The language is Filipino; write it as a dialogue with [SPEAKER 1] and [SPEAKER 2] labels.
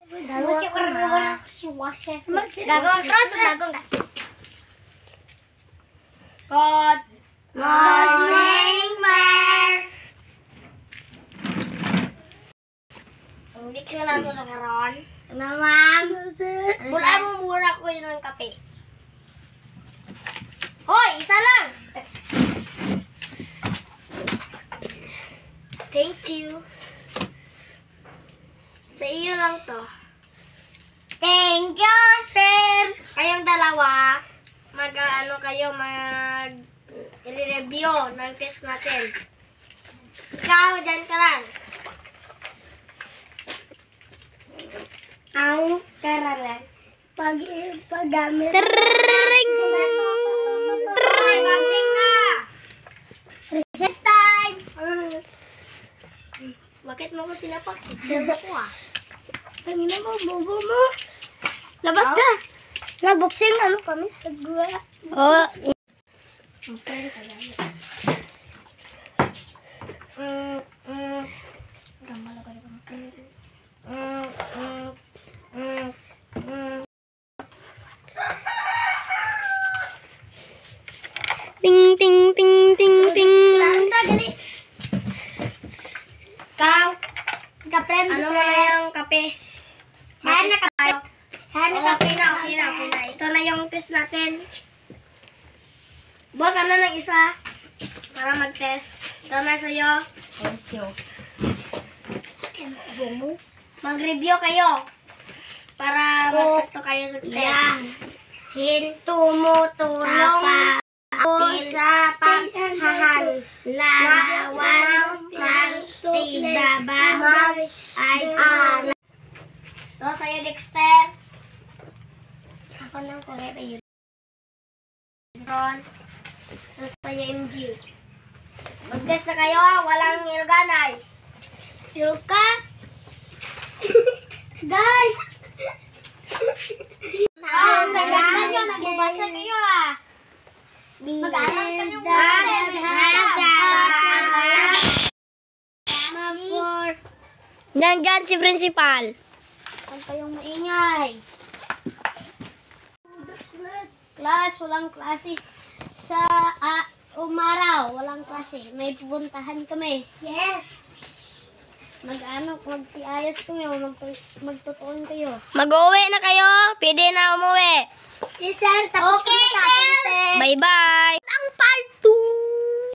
[SPEAKER 1] Gagawin Good morning, Mer. Hindi ko na ito nakaroon. Ma'am, wala mo muna ko yun ng kape. Hoy, isa lang. Thank you. Sa iyo lang to. Thank you, sir. Kayong dalawa, mag-review ng test natin. Ikaw, dyan ka lang. Ang karalan. Paggamit. Tring! Ay, banting na! Recess time! Bakit mo ko sinapak? Serbo ko ah. Ang ina mo, bobo mo. Labas na! Nabuksing ano kami sa gua. Oh. Okay,
[SPEAKER 2] ting ting ting ting ting.
[SPEAKER 1] Kau, kaprem ano na yung kape? Sana kape. Sana kape na, okay na. Ito na yung test natin. Buwan ka na ng isa para mag-test. Ito na sa'yo.
[SPEAKER 2] Thank you.
[SPEAKER 1] Mag-review kayo para magsakto kayo sa test. Tumutulong sa paghahan larawan ng ibababa ay sana. Ito sa'yo, Dexter. Ako nang kulay pa yun. Ron. Ito sa'yo, MG. Mag-test na kayo, walang iruganay. Iruka? Guys! Ang gagas na nyo, nagbabasa kayo ah. Mag-aaral kayo
[SPEAKER 2] Nandyan si principal.
[SPEAKER 1] Huwag kayong maingay. Class, walang klase. Sa umaraw, walang klase. May pupuntahan kami. Yes! Magsiayos kayo, magtutuon kayo.
[SPEAKER 2] Mag-uwi na kayo. Pwede na umuwi.
[SPEAKER 1] Yes, sir. Tapos okay, sir.
[SPEAKER 2] Bye-bye.